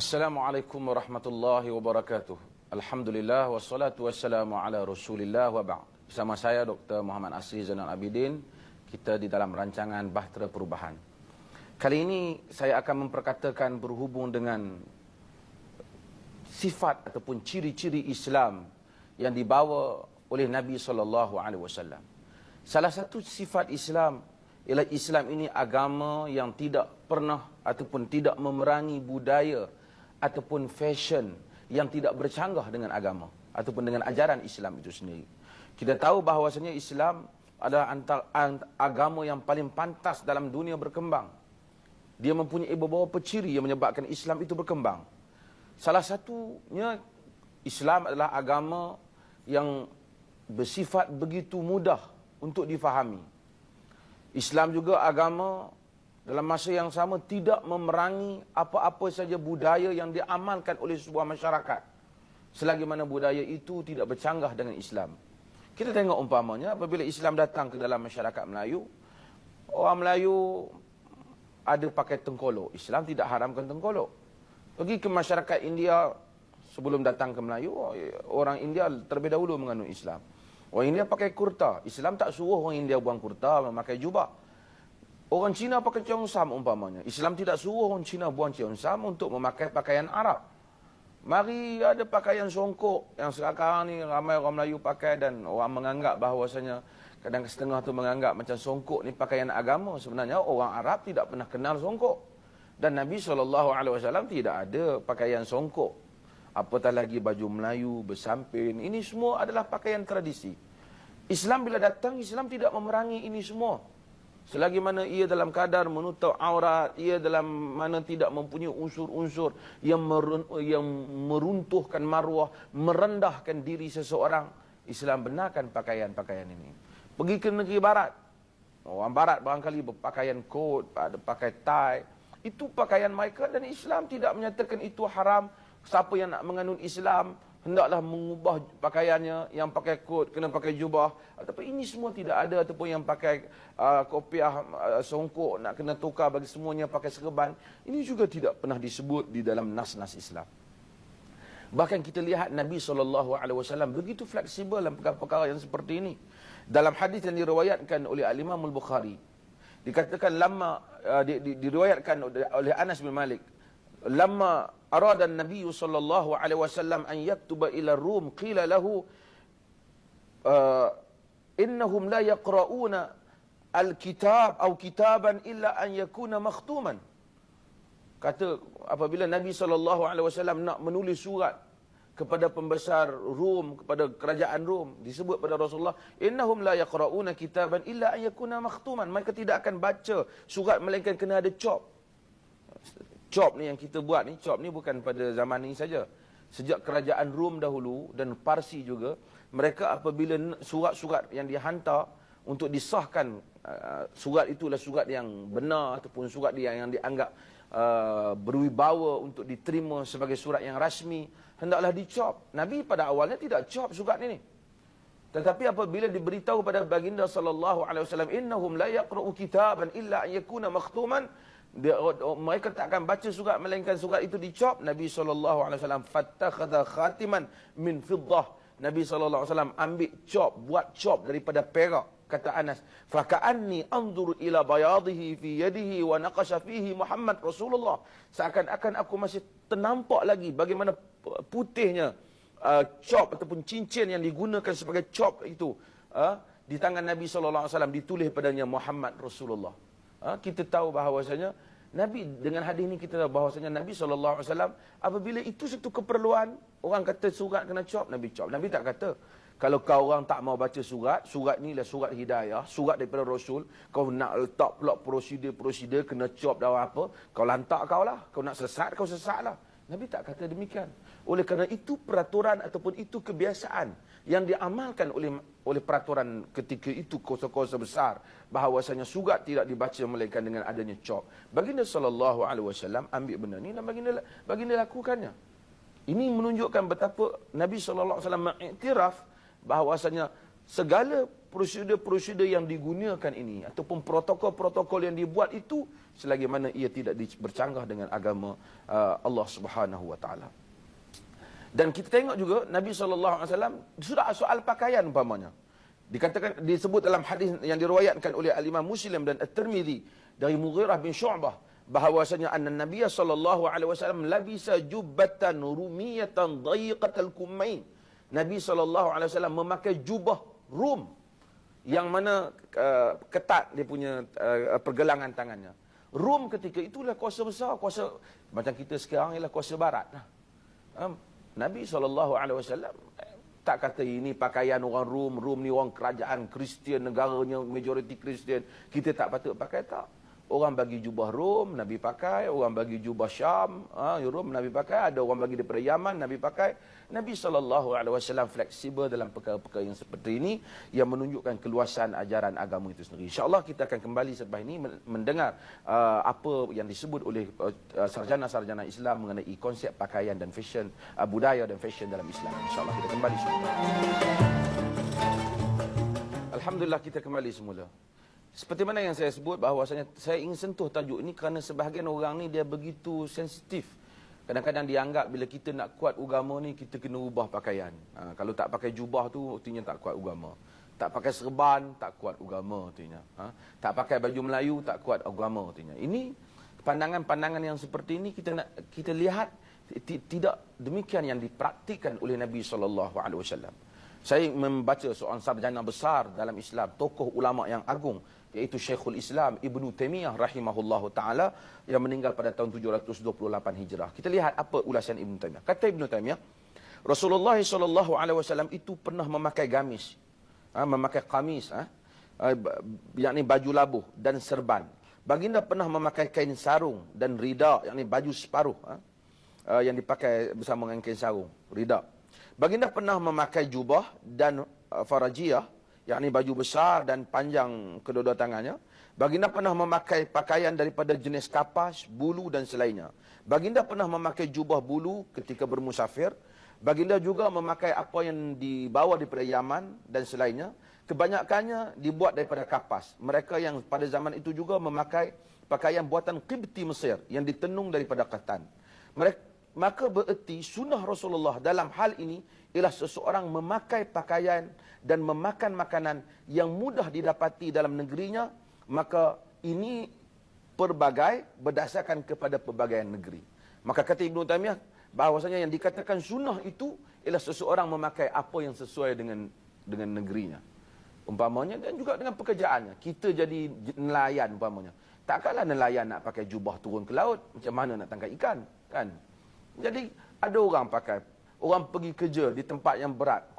Assalamualaikum warahmatullahi wabarakatuh. Alhamdulillah wassalatu wassalamu ala Rasulillah wa ba'd. Bersama saya Dr. Muhammad Asri Zainal Abidin, kita di dalam rancangan Bahtera Perubahan. Kali ini saya akan memperkatakan berhubung dengan sifat ataupun ciri-ciri Islam yang dibawa oleh Nabi SAW. Salah satu sifat Islam ialah Islam ini agama yang tidak pernah ataupun tidak memerangi budaya ataupun fashion yang tidak bercanggah dengan agama ataupun dengan ajaran Islam itu sendiri. Kita tahu bahawasanya Islam adalah antara agama yang paling pantas dalam dunia berkembang. Dia mempunyai beberapa ciri yang menyebabkan Islam itu berkembang. Salah satunya, Islam adalah agama yang bersifat begitu mudah untuk difahami. Islam juga agama dalam masa yang sama tidak memerangi apa-apa saja budaya yang diamalkan oleh sebuah masyarakat, selagi mana budaya itu tidak bercanggah dengan Islam. Kita tengok umpamanya apabila Islam datang ke dalam masyarakat Melayu, orang Melayu ada pakai tengkolok. Islam tidak haramkan tengkolok. Pergi ke masyarakat India, sebelum datang ke Melayu, orang India terlebih dahulu menganut Islam. Orang India pakai kurta. Islam tak suruh orang India buang kurta, memakai jubah. Orang Cina pakai cheongsam umpamanya. Islam tidak suruh orang Cina buang cheongsam untuk memakai pakaian Arab. Mari ada pakaian songkok yang sekarang ni ramai orang Melayu pakai dan orang menganggap bahawasanya kadang setengah tu menganggap macam songkok ni pakaian agama. Sebenarnya orang Arab tidak pernah kenal songkok. Dan Nabi SAW tidak ada pakaian songkok. Apatah lagi baju Melayu, bersampin. Ini semua adalah pakaian tradisi. Islam bila datang, Islam tidak memerangi ini semua. Selagi mana ia dalam kadar menutup aurat, ia dalam mana tidak mempunyai unsur-unsur yang meruntuhkan maruah, merendahkan diri seseorang, Islam benarkan pakaian-pakaian ini. Pergi ke negeri barat, orang barat barangkali berpakaian kot, ada pakai tie, itu pakaian mereka dan Islam tidak menyatakan itu haram. Siapa yang nak menganut Islam hendaklah mengubah pakaiannya, yang pakai kot kena pakai jubah. Tapi ini semua tidak ada, ataupun yang pakai kopiah songkok nak kena tukar bagi semuanya pakai serban. Ini juga tidak pernah disebut di dalam nas-nas Islam. Bahkan kita lihat Nabi SAW begitu fleksibel dalam perkara-perkara yang seperti ini. Dalam hadis yang diriwayatkan oleh Al-Imam Al-Bukhari, dikatakan diriwayatkan oleh Anas bin Malik, lama arada an-nabiy sallallahu alaihi wasallam an yaktuba ila Rum qila lahu innahum la yaqra'una al-kitab atau kitaban illa an yakuna makhtuman. Kata apabila Nabi sallallahu alaihi wasallam nak menulis surat kepada pembesar Rom, kepada kerajaan Rom, disebut pada Rasulullah, innahum la yaqra'una kitaban illa an yakuna makhtuman. Mereka tidak akan baca surat melainkan kena ada cop. Cop ni yang kita buat ni, cop ni bukan pada zaman ini saja. Sejak kerajaan Rom dahulu dan Parsi juga, mereka apabila surat-surat yang dihantar untuk disahkan, surat itulah surat yang benar ataupun surat yang dianggap berwibawa untuk diterima sebagai surat yang rasmi, hendaklah dicop. Nabi pada awalnya tidak cop surat ini. Tetapi apabila diberitahu pada baginda sallallahu alaihi wasallam, innahum la yaqra'u kitaban illa an yakuna makhtuman, mereka tak akan baca surat melainkan surat itu dicop. Nabi SAW fattakhadha khatiman min fiddah. Nabi SAW ambil cop, buat cop daripada perak. Kata Anas, faka'anni anzuru ila bayadihi fi yadihi wa naqasha fihi Muhammad Rasulullah. Seakan-akan aku masih ternampak lagi bagaimana putihnya cop ataupun cincin yang digunakan sebagai cop itu di tangan Nabi SAW, ditulis padanya Muhammad Rasulullah. Kita tahu bahawasanya Nabi, dengan hadis ini kita tahu bahawasanya Nabi SAW apabila itu satu keperluan, orang kata surat kena cop, Nabi cop. Nabi tak kata, kalau kau orang tak mau baca surat, surat ni lah surat hidayah, surat daripada Rasul, kau nak letak pula prosedur kena cop dan apa, kau lantak kau lah, kau nak sesat, kau sesat lah. Nabi tak kata demikian. Oleh kerana itu peraturan ataupun itu kebiasaan yang diamalkan oleh peraturan ketika itu kuasa-kuasa besar, bahawasanya surat tidak dibaca melainkan dengan adanya cop. Baginda sallallahu alaihi wasallam ambil benda ni dan baginda lakukannya. Ini menunjukkan betapa Nabi sallallahu alaihi wasallam mengiktiraf bahawasanya segala prosedur-prosedur yang digunakan ini ataupun protokol-protokol yang dibuat itu selagi mana ia tidak bercanggah dengan agama Allah Subhanahu wa taala. Dan kita tengok juga Nabi SAW sudah soal pakaian umpamanya. Disebut dalam hadis yang diriwayatkan oleh Al-Imam Muslim dan At-Tirmizi dari Mughirah bin Syu'bah bahawasanya anna Nabiy sallallahu alaihi wasallam labisa jubbatan rumiyatan dayiqatal kummain. Nabi sallallahu alaihi wasallam memakai jubah rum yang mana ketat dia punya pergelangan tangannya. Rum ketika itulah kuasa besar, kuasa macam kita sekarang ialah kuasa barat. Nabi SAW tak kata ini pakaian orang Rom, Rom ni orang kerajaan Kristian, negaranya majoriti Kristian, kita tak patut pakai, tak. Orang bagi jubah Rom, Nabi pakai. Orang bagi jubah Syam, Rom, Nabi pakai. Ada orang bagi daripada Yaman, Nabi pakai. Nabi SAW fleksibel dalam perkara-perkara yang seperti ini, yang menunjukkan keluasan ajaran agama itu sendiri. InsyaAllah kita akan kembali selepas ini mendengar apa yang disebut oleh sarjana-sarjana Islam mengenai konsep pakaian dan fashion, budaya dan fashion dalam Islam. InsyaAllah kita kembali semula. Alhamdulillah kita kembali semula. Seperti mana yang saya sebut bahawasanya saya ingin sentuh tajuk ini kerana sebahagian orang ni dia begitu sensitif. Kadang-kadang dianggap bila kita nak kuat agama ni kita kena ubah pakaian. Kalau tak pakai jubah tu artinya tak kuat agama. Tak pakai serban tak kuat agama artinya. Tak pakai baju Melayu tak kuat agama artinya. Ini pandangan-pandangan yang seperti ini kita lihat tidak demikian yang dipraktikkan oleh Nabi SAW. Saya membaca seorang sarjana besar dalam Islam, tokoh ulama yang agung, iaitu Syekhul Islam Ibnu Taimiyah rahimahullahu taala yang meninggal pada tahun 728 Hijrah. Kita lihat apa ulasan Ibnu Taimiyah. Kata Ibnu Taimiyah, Rasulullah SAW itu pernah memakai gamis, memakai kamis, yakni baju labuh dan serban. Baginda pernah memakai kain sarung dan rida, yakni baju separuh yang dipakai bersama dengan kain sarung, rida. Baginda pernah memakai jubah dan farajiyah, yakni baju besar dan panjang kedua-dua tangannya. Baginda pernah memakai pakaian daripada jenis kapas, bulu dan selainnya. Baginda pernah memakai jubah bulu ketika bermusafir. Baginda juga memakai apa yang dibawa daripada Yaman dan selainnya. Kebanyakannya dibuat daripada kapas. Mereka yang pada zaman itu juga memakai pakaian buatan Qibti Mesir yang ditenung daripada katan. Maka bererti sunnah Rasulullah dalam hal ini ialah seseorang memakai pakaian dan memakan makanan yang mudah didapati dalam negerinya, maka ini berdasarkan kepada pelbagai negeri. Maka kata Ibnu Taimiyah bahawasanya yang dikatakan sunnah itu ialah seseorang memakai apa yang sesuai dengan negerinya. Umpamanya dan juga dengan pekerjaannya. Kita jadi nelayan umpamanya. Takkanlah nelayan nak pakai jubah turun ke laut, macam mana nak tangkap ikan, kan? Jadi ada orang pergi kerja di tempat yang berat,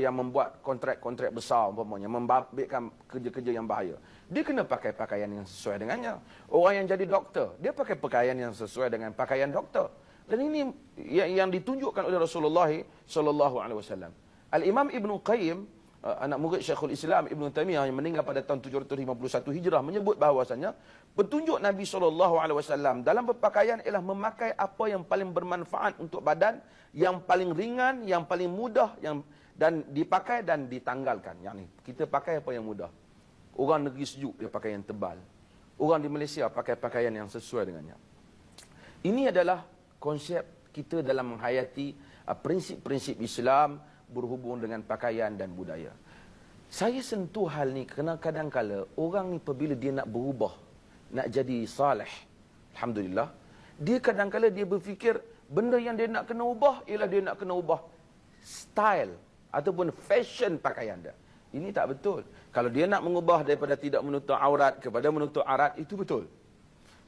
yang membuat kontrak-kontrak besar umpamanya, membabitkan kerja-kerja yang bahaya. Dia kena pakai pakaian yang sesuai dengannya. Orang yang jadi doktor, dia pakai pakaian yang sesuai dengan pakaian doktor. Dan ini yang ditunjukkan oleh Rasulullah SAW. Al-Imam Ibnu Qayyim, anak murid Syekhul Islam Ibnu Taimiyah yang meninggal pada tahun 751 Hijrah, menyebut bahawasanya petunjuk Nabi SAW dalam berpakaian ialah memakai apa yang paling bermanfaat untuk badan, yang paling ringan, yang paling mudah, dan dipakai dan ditanggalkan. Yang ni kita pakai apa yang mudah. Orang negeri sejuk dia pakai yang tebal. Orang di Malaysia pakai pakaian yang sesuai dengannya. Ini adalah konsep kita dalam menghayati prinsip-prinsip Islam berhubung dengan pakaian dan budaya. Saya sentuh hal ni kerana kadang-kala orang ni apabila dia nak berubah, nak jadi saleh, alhamdulillah, dia kadang-kala dia berfikir benda yang dia nak kena ubah ialah dia nak kena ubah style ataupun fashion pakaian dia. Ini tak betul. Kalau dia nak mengubah daripada tidak menutup aurat kepada menutup aurat, itu betul.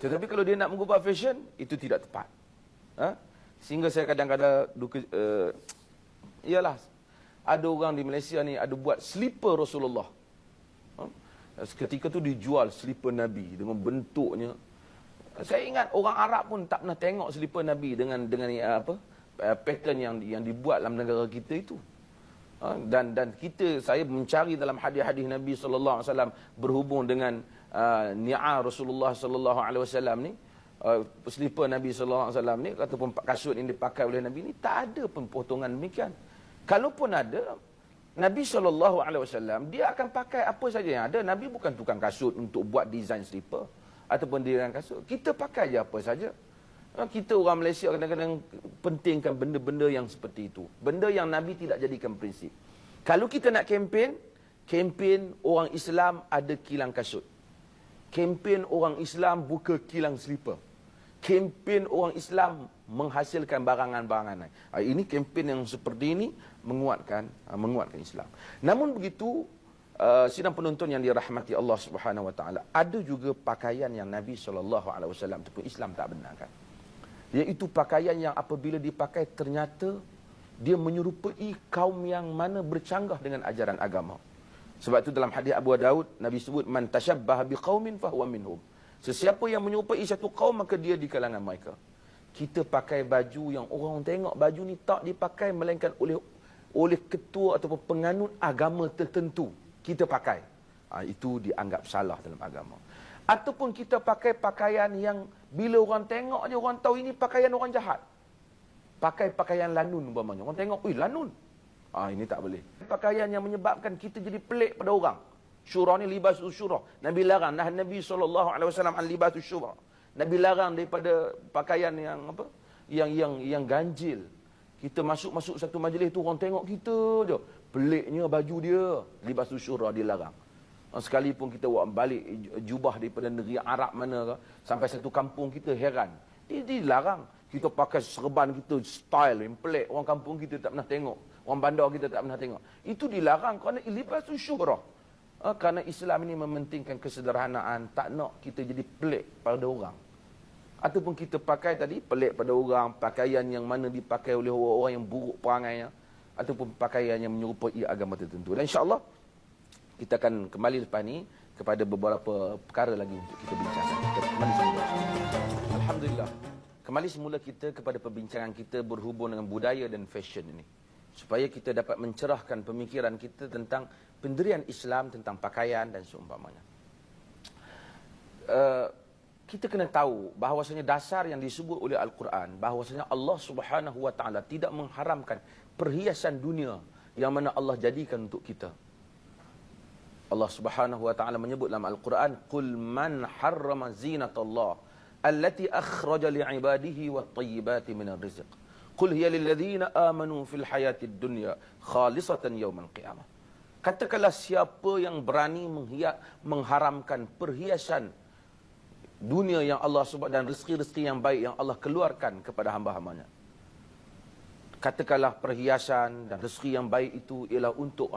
Tetapi kalau dia nak mengubah fashion, itu tidak tepat. Sehingga saya kadang-kadang ialah ada orang di Malaysia ni ada buat slipper Rasulullah. Ketika tu dijual slipper Nabi dengan bentuknya. Saya ingat orang Arab pun tak pernah tengok slipper Nabi dengan pattern yang dibuat dalam negara kita itu. Dan saya mencari dalam hadis-hadis Nabi sallallahu alaihi wasallam berhubung dengan ni'ah Rasulullah sallallahu alaihi wasallam ni, slipper Nabi sallallahu alaihi wasallam ni ataupun kasut yang dipakai oleh Nabi ni tak ada pun potongan demikian. Kalaupun ada, Nabi SAW, dia akan pakai apa saja yang ada. Nabi bukan tukang kasut untuk buat design slipper ataupun design kasut. Kita pakai je apa saja. Kita orang Malaysia kadang-kadang pentingkan benda-benda yang seperti itu. Benda yang Nabi tidak jadikan prinsip. Kalau kita nak kempen orang Islam ada kilang kasut. Kempen orang Islam buka kilang slipper. Kempen orang Islam menghasilkan barangan-barangan. Ini kempen yang seperti ini menguatkan Islam. Namun begitu, sidang penonton yang dirahmati Allah Subhanahu Wa Taala, ada juga pakaian yang Nabi SAW ataupun Islam tak benarkan. Iaitu pakaian yang apabila dipakai ternyata dia menyerupai kaum yang mana bercanggah dengan ajaran agama. Sebab itu dalam hadis Abu Daud, Nabi sebut man tashabbaha biqaumin fahuwa minhum. Sesiapa yang menyerupai satu kaum maka dia di kalangan mereka. Kita pakai baju yang orang tengok baju ni tak dipakai melainkan oleh ketua ataupun penganut agama tertentu. Kita pakai. Itu dianggap salah dalam agama. Ataupun kita pakai pakaian yang bila orang tengok dia orang tahu ini pakaian orang jahat. Pakai pakaian lanun umpamanya. Orang tengok, lanun. Ini tak boleh. Pakaian yang menyebabkan kita jadi pelik pada orang. Syurah ni libasul syurah. Nabi larang. Nabi SAW an libasul syurah. Nabi larang daripada pakaian yang apa? Yang ganjil. Kita masuk satu majlis tu orang tengok kita je. Peliknya baju dia. Libasul syurah dilarang. Sekalipun kita buat balik jubah daripada negeri Arab mana ke, sampai satu kampung kita heran. Dia dilarang. Kita pakai serban kita style yang pelik. Orang kampung kita tak pernah tengok. Orang bandar kita tak pernah tengok. Itu dilarang kerana libasul syurah. Kerana Islam ini mementingkan kesederhanaan. Tak nak kita jadi pelik pada orang. Ataupun kita pakai tadi pelik pada orang. Pakaian yang mana dipakai oleh orang yang buruk perangainya. Ataupun pakaian yang menyerupai agama tertentu. Dan insyaAllah kita akan kembali lepas ni kepada beberapa perkara lagi untuk kita bincangkan. Kembali semula. Alhamdulillah. Kembali semula kita kepada perbincangan kita berhubung dengan budaya dan fashion ini. Supaya kita dapat mencerahkan pemikiran kita tentang pendirian Islam, tentang pakaian dan seumpamanya. Kita kena tahu bahawasanya dasar yang disebut oleh Al-Quran, bahawasanya Allah Subhanahu Wa Taala tidak mengharamkan perhiasan dunia yang mana Allah jadikan untuk kita. Allah Subhanahu Wa Taala menyebut dalam Al-Quran, "Qul man harrama zinatallah allati akhraja li'ibadihi wat-tayyibati minar rizq. Qul hiya lil ladzina amanu fil hayatid dunya khalisatan yaumal qiyamah." Katakanlah siapa yang berani mengharamkan perhiasan dunia yang Allah Subhanahu dan rezeki-rezeki yang baik yang Allah keluarkan kepada hamba-hambanya. Katakanlah perhiasan dan rezeki yang baik itu ialah untuk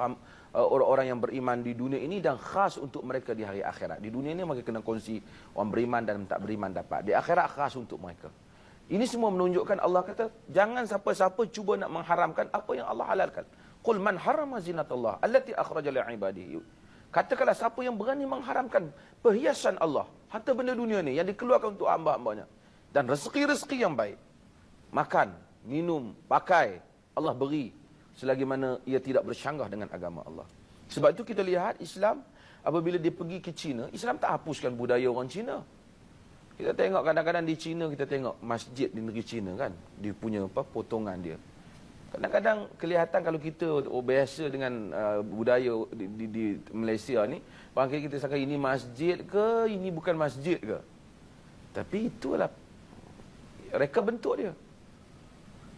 orang-orang yang beriman di dunia ini dan khas untuk mereka di hari akhirat. Di dunia ini mereka kena kongsi, orang beriman dan tak beriman dapat. Di akhirat khas untuk mereka. Ini semua menunjukkan Allah kata, jangan siapa-siapa cuba nak mengharamkan apa yang Allah halalkan. Qul man harrama zinatallah allati akhraja li'ibadihi. Katakanlah siapa yang berani mengharamkan perhiasan Allah, harta benda dunia ni yang dikeluarkan untuk hamba-hambanya dan rezeki-rezeki yang baik. Makan, minum, pakai, Allah beri selagi mana ia tidak bercanggah dengan agama Allah. Sebab itu kita lihat Islam apabila dia pergi ke China, Islam tak hapuskan budaya orang Cina. Kita tengok kadang-kadang di China, kita tengok masjid di negeri China kan, dia punya potongan dia. Kadang-kadang kelihatan kalau kita biasa dengan budaya di Malaysia ni, bangkit kita sangka ini masjid ke, ini bukan masjid ke. Tapi itulah reka bentuk dia.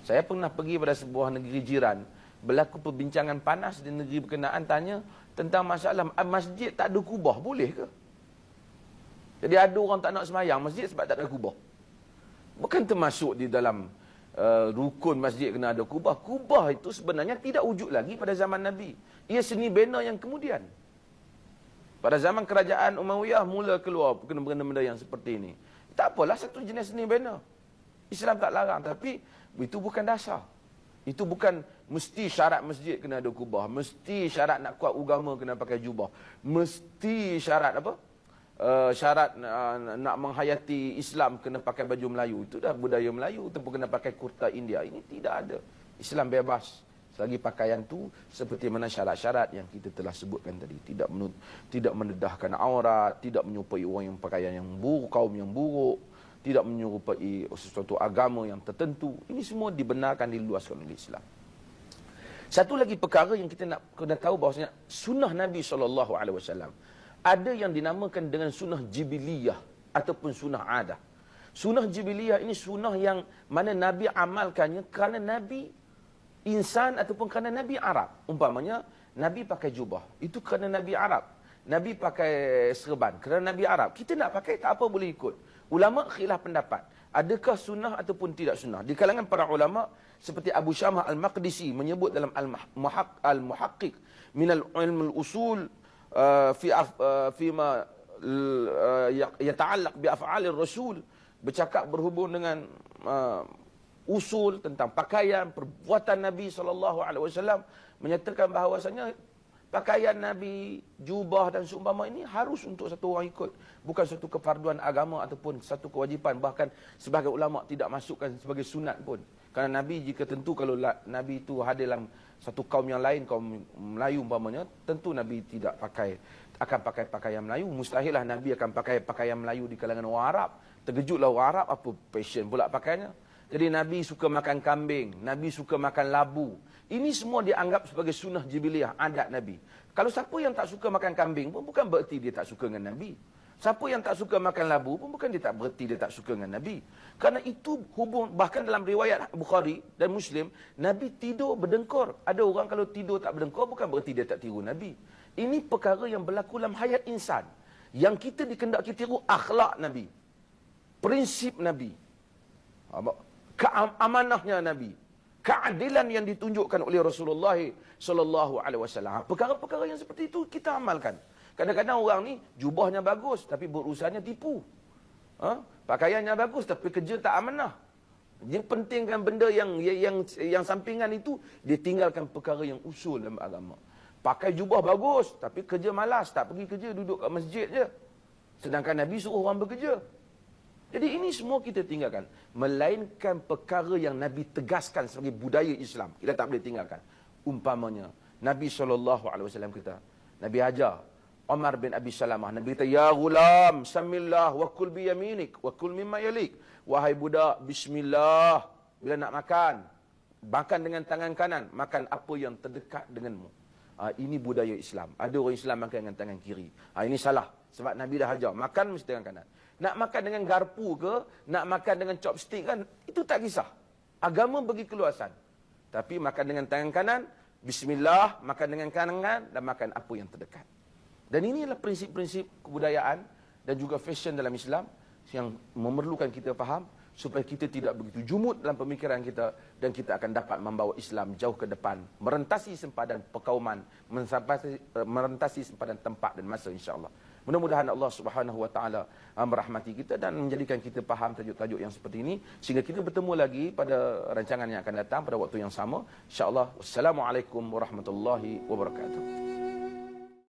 Saya pernah pergi pada sebuah negeri jiran, berlaku perbincangan panas di negeri berkenaan, tanya tentang masalah masjid tak ada kubah, boleh ke? Jadi ada orang tak nak semayang masjid sebab tak ada kubah. Bukan termasuk di dalam rukun masjid kena ada kubah. Kubah itu sebenarnya tidak wujud lagi pada zaman Nabi. Ia seni bina yang kemudian. Pada zaman kerajaan Umayyah mula keluar benda-benda yang seperti ini. Tak apalah, satu jenis seni bina. Islam tak larang, tapi itu bukan dasar. Itu bukan mesti syarat masjid kena ada kubah. Mesti syarat nak kuat agama kena pakai jubah. Mesti syarat apa? Syarat nak menghayati Islam kena pakai baju Melayu. Itu dah budaya Melayu. Ataupun kena pakai kurta India. Ini tidak ada. Islam bebas. Selagi pakaian tu seperti mana syarat-syarat yang kita telah sebutkan tadi. Tidak mendedahkan aurat. Tidak menyerupai orang yang pakaian yang buruk, kaum yang buruk. Tidak menyerupai sesuatu agama yang tertentu. Ini semua dibenarkan, diluaskan oleh Islam. Satu lagi perkara yang kita nak kena tahu bahawasanya sunnah Nabi SAW ada yang dinamakan dengan sunnah jibiliyah ataupun sunnah adah. Sunnah jibiliyah ini sunnah yang mana Nabi amalkannya kerana Nabi insan ataupun kerana Nabi Arab. Umpamanya Nabi pakai jubah, itu kerana Nabi Arab. Nabi pakai serban kerana Nabi Arab. Kita nak pakai tak apa, boleh ikut. Ulama khilaf pendapat, adakah sunnah ataupun tidak sunnah. Di kalangan para ulama seperti Abu Syamah Al-Maqdisi menyebut dalam Al-Muhaqqiq min al-ilm al-usul fi ma yata'allaq bi af'alir rasul, bercakap berhubung dengan usul tentang pakaian, perbuatan Nabi SAW, menyatakan bahawasanya pakaian Nabi, jubah dan seumpama ini harus untuk satu orang ikut. Bukan satu kefarduan agama ataupun satu kewajipan. Bahkan sebagai ulama tidak masukkan sebagai sunat pun. Kerana Nabi jika tentu kalau Nabi itu hadir dalam satu kaum yang lain, kaum Melayu umpamanya, tentu Nabi tidak akan pakai pakaian Melayu. Mustahillah Nabi akan pakai pakaian Melayu di kalangan orang Arab. Terkejutlah orang Arab, apa passion pula pakaiannya. Jadi Nabi suka makan kambing, Nabi suka makan labu. Ini semua dianggap sebagai sunnah jibiliyah, adat Nabi. Kalau siapa yang tak suka makan kambing pun bukan bererti dia tak suka dengan Nabi. Siapa yang tak suka makan labu pun bukan dia tak bererti dia tak suka dengan Nabi. Kerana itu hubung, bahkan dalam riwayat Bukhari dan Muslim, Nabi tidur berdengkur. Ada orang kalau tidur tak berdengkur bukan bererti dia tak tiru Nabi. Ini perkara yang berlaku dalam hayat insan. Yang kita dikendaki tiru akhlak Nabi. Prinsip Nabi. Keamanahnya Nabi. Keadilan yang ditunjukkan oleh Rasulullah SAW. Perkara-perkara yang seperti itu kita amalkan. Kadang-kadang orang ni jubahnya bagus tapi berurusannya tipu. Pakaiannya bagus tapi kerja tak amanah. Dia pentingkan benda yang sampingan itu, dia tinggalkan perkara yang usul dalam agama. Pakai jubah bagus tapi kerja malas, tak pergi kerja, duduk kat masjid je. Sedangkan Nabi suruh orang bekerja. Jadi ini semua kita tinggalkan. Melainkan perkara yang Nabi tegaskan sebagai budaya Islam, kita tak boleh tinggalkan. Umpamanya, Nabi SAW kata, Nabi ajar Umar bin Abi Salamah, Nabi kata, Ya ghulam, samillah wa kul biyaminik, wa kul mimma yalik. Wahai budak, bismillah. Bila nak makan, makan dengan tangan kanan, makan apa yang terdekat denganmu. Ini budaya Islam. Ada orang Islam makan dengan tangan kiri. Ini salah. Sebab Nabi dah ajar, makan mesti tangan kanan. Nak makan dengan garpu ke, nak makan dengan chopstick kan, itu tak kisah. Agama bagi keluasan. Tapi makan dengan tangan kanan, bismillah, makan dengan kanan, dan makan apa yang terdekat. Dan inilah prinsip-prinsip kebudayaan dan juga fashion dalam Islam yang memerlukan kita faham supaya kita tidak begitu jumud dalam pemikiran kita dan kita akan dapat membawa Islam jauh ke depan, merentasi sempadan perkauman, merentasi sempadan tempat dan masa, insya-Allah. Mudah-mudahan Allah Subhanahu wa taala merahmati kita dan menjadikan kita faham tajuk-tajuk yang seperti ini sehingga kita bertemu lagi pada rancangan yang akan datang pada waktu yang sama, insya-Allah. Wassalamualaikum warahmatullahi wabarakatuh.